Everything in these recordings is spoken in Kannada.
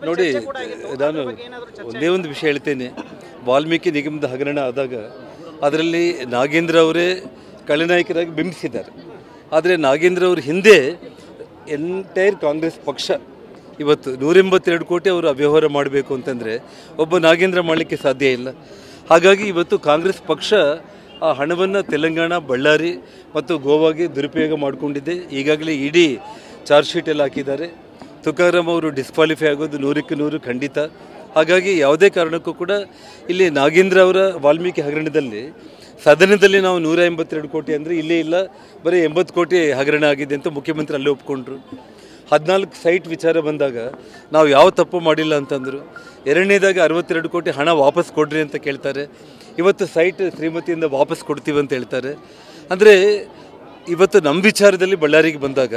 ನೋಡಿ, ನಾನು ಒಂದೇ ಒಂದು ವಿಷಯ ಹೇಳ್ತೇನೆ. ವಾಲ್ಮೀಕಿ ನಿಗಮದ ಹಗರಣ ಆದಾಗ ಅದರಲ್ಲಿ ನಾಗೇಂದ್ರ ಅವರೇ ಖಳನಾಯಕರಾಗಿ ಬಿಂಬಿಸಿದ್ದಾರೆ. ಆದರೆ ನಾಗೇಂದ್ರ ಅವ್ರ ಹಿಂದೆ ಎಂಟೈರ್ ಕಾಂಗ್ರೆಸ್ ಪಕ್ಷ ಇವತ್ತು 182 ಕೋಟಿ ಅವರು ಅವ್ಯವಹಾರ ಮಾಡಬೇಕು ಅಂತಂದರೆ ಒಬ್ಬ ನಾಗೇಂದ್ರ ಮಾಡಲಿಕ್ಕೆ ಸಾಧ್ಯ ಇಲ್ಲ. ಹಾಗಾಗಿ ಇವತ್ತು ಕಾಂಗ್ರೆಸ್ ಪಕ್ಷ ಆ ಹಣವನ್ನು ತೆಲಂಗಾಣ, ಬಳ್ಳಾರಿ ಮತ್ತು ಗೋವಾಗೆ ದುರುಪಯೋಗ ಮಾಡಿಕೊಂಡಿದೆ. ಈಗಾಗಲೇ ಇಡೀ ಚಾರ್ಜ್ ಶೀಟ್ ಎಲ್ಲ ಹಾಕಿದ್ದಾರೆ. ತುಕಾರಾಮ್ ಅವರು ಡಿಸ್ಕ್ವಾಲಿಫೈ ಆಗೋದು 100ಕ್ಕೆ 100 ಖಂಡಿತ. ಹಾಗಾಗಿ ಯಾವುದೇ ಕಾರಣಕ್ಕೂ ಕೂಡ ಇಲ್ಲಿ ನಾಗೇಂದ್ರ ಅವರ ವಾಲ್ಮೀಕಿ ಹಗರಣದಲ್ಲಿ ಸದನದಲ್ಲಿ ನಾವು 182 ಕೋಟಿ ಅಂದರೆ ಇಲ್ಲೇ ಇಲ್ಲ, ಬರೀ 80 ಕೋಟಿ ಹಗರಣ ಆಗಿದೆ ಅಂತ ಮುಖ್ಯಮಂತ್ರಿ ಅಲ್ಲೇ ಒಪ್ಕೊಂಡ್ರು. 14 ಸೈಟ್ ವಿಚಾರ ಬಂದಾಗ ನಾವು ಯಾವ ತಪ್ಪು ಮಾಡಿಲ್ಲ ಅಂತಂದರು. ಎರಡನೇದಾಗ 62 ಕೋಟಿ ಹಣ ವಾಪಸ್ ಕೊಡ್ರಿ ಅಂತ ಕೇಳ್ತಾರೆ. ಇವತ್ತು ಸೈಟ್ ಶ್ರೀಮತಿಯಿಂದ ವಾಪಸ್ ಕೊಡ್ತೀವಿ ಅಂತ ಹೇಳ್ತಾರೆ. ಅಂದರೆ ಇವತ್ತು ನಮ್ಮ ವಿಚಾರದಲ್ಲಿ ಬಳ್ಳಾರಿಗೆ ಬಂದಾಗ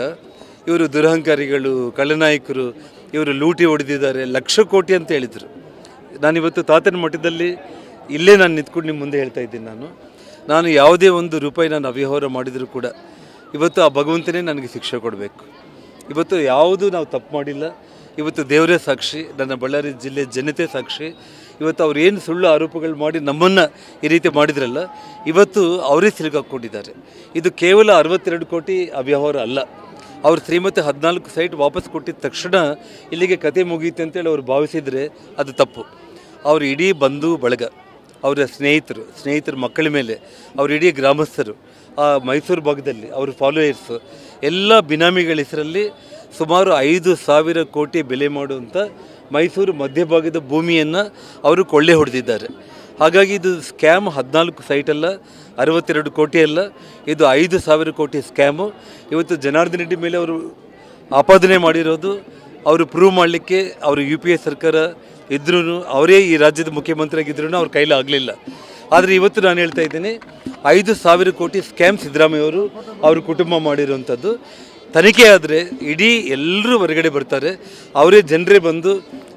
ಇವರು ದುರಹಂಕಾರಿಗಳು, ಕಳ್ಳನಾಯಕರು, ಇವರು ಲೂಟಿ ಹೊಡೆದಿದ್ದಾರೆ, ಲಕ್ಷ ಕೋಟಿ ಅಂತ ಹೇಳಿದರು. ನಾನಿವತ್ತು ತಾತನ ಮಠದಲ್ಲಿ ಇಲ್ಲೇ ನಾನು ನಿಂತ್ಕೊಂಡು ನಿಮ್ಮ ಮುಂದೆ ಹೇಳ್ತಾ ಇದ್ದೀನಿ. ನಾನು ಯಾವುದೇ ಒಂದು ರೂಪಾಯಿ ನಾನು ಅವ್ಯವಹಾರ ಮಾಡಿದರೂ ಕೂಡ ಇವತ್ತು ಆ ಭಗವಂತನೇ ನನಗೆ ಶಿಕ್ಷೆ ಕೊಡಬೇಕು. ಇವತ್ತು ಯಾವುದು ನಾವು ತಪ್ಪು ಮಾಡಿಲ್ಲ. ಇವತ್ತು ದೇವರೇ ಸಾಕ್ಷಿ, ನನ್ನ ಬಳ್ಳಾರಿ ಜಿಲ್ಲೆ ಜನತೆ ಸಾಕ್ಷಿ. ಇವತ್ತು ಅವ್ರು ಏನು ಸುಳ್ಳು ಆರೋಪಗಳು ಮಾಡಿ ನಮ್ಮನ್ನು ಈ ರೀತಿ ಮಾಡಿದ್ರಲ್ಲ, ಇವತ್ತು ಅವರೇ ಸಿಲುಕಾಕೊಂಡಿದ್ದಾರೆ. ಇದು ಕೇವಲ 62 ಕೋಟಿ ಅವ್ಯವಹಾರ ಅಲ್ಲ. ಅವ್ರ ಶ್ರೀಮತಿ 14 ಸೈಟ್ ವಾಪಸ್ ಕೊಟ್ಟಿದ್ದ ತಕ್ಷಣ ಇಲ್ಲಿಗೆ ಕತೆ ಮುಗೀತು ಅಂತೇಳಿ ಅವ್ರು ಭಾವಿಸಿದರೆ ಅದು ತಪ್ಪು. ಅವರು ಇಡೀ ಬಂಧು ಬಳಗ, ಅವರ ಸ್ನೇಹಿತರ ಮಕ್ಕಳ ಮೇಲೆ, ಅವ್ರ ಇಡೀ ಗ್ರಾಮಸ್ಥರು, ಆ ಮೈಸೂರು ಭಾಗದಲ್ಲಿ ಅವ್ರ ಫಾಲೋಯರ್ಸು ಎಲ್ಲ ಬಿನಾಮಿಗಳ ಹೆಸರಲ್ಲಿ ಸುಮಾರು 5,000 ಕೋಟಿ ಬೆಲೆ ಮಾಡುವಂಥ ಮೈಸೂರು ಮಧ್ಯಭಾಗದ ಭೂಮಿಯನ್ನು ಅವರು ಕೊಳ್ಳೆ ಹೊಡೆದಿದ್ದಾರೆ. ಹಾಗಾಗಿ ಇದು ಸ್ಕ್ಯಾಮ್ 14 ಸೈಟಲ್ಲ, 62 ಕೋಟಿ ಅಲ್ಲ, ಇದು 5,000 ಕೋಟಿ ಸ್ಕ್ಯಾಮು. ಇವತ್ತು ಜನಾರ್ದನ್ ರೆಡ್ಡಿ ಮೇಲೆ ಅವರು ಆಪಾದನೆ ಮಾಡಿರೋದು ಅವರು ಪ್ರೂವ್ ಮಾಡಲಿಕ್ಕೆ ಅವರು UPA ಸರ್ಕಾರ ಇದ್ರೂ, ಅವರೇ ಈ ರಾಜ್ಯದ ಮುಖ್ಯಮಂತ್ರಿಯಾಗಿದ್ರೂ ಅವ್ರ ಕೈಲಿ ಆಗಲಿಲ್ಲ. ಆದರೆ ಇವತ್ತು ನಾನು ಹೇಳ್ತಾ ಇದ್ದೀನಿ, 5,000 ಕೋಟಿ ಸ್ಕ್ಯಾಮ್ ಸಿದ್ದರಾಮಯ್ಯವರು ಅವ್ರ ಕುಟುಂಬ ಮಾಡಿರುವಂಥದ್ದು. ತನಿಖೆ ಆದರೆ ಇಡೀ ಎಲ್ಲರೂ ಹೊರಗಡೆ ಬರ್ತಾರೆ. ಅವರೇ ಜನರೇ ಬಂದು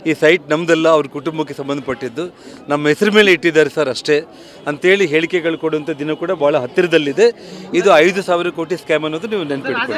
ಈ ಸೈಟ್ ನಮ್ಮದಲ್ಲ, ಅವ್ರ ಕುಟುಂಬಕ್ಕೆ ಸಂಬಂಧಪಟ್ಟಿದ್ದು, ನಮ್ಮ ಹೆಸರು ಮೇಲೆ ಇಟ್ಟಿದ್ದಾರೆ ಸರ್ ಅಷ್ಟೇ ಅಂತೇಳಿ ಹೇಳಿಕೆಗಳು ಕೊಡುವಂಥ ದಿನ ಕೂಡ ಭಾಳ ಹತ್ತಿರದಲ್ಲಿದೆ. ಇದು 5,000 ಕೋಟಿ ಸ್ಕ್ಯಾಮ್ ಅನ್ನೋದು ನೀವು ನೆನಪಿಟ್ಕೊಳ್ಳಿ.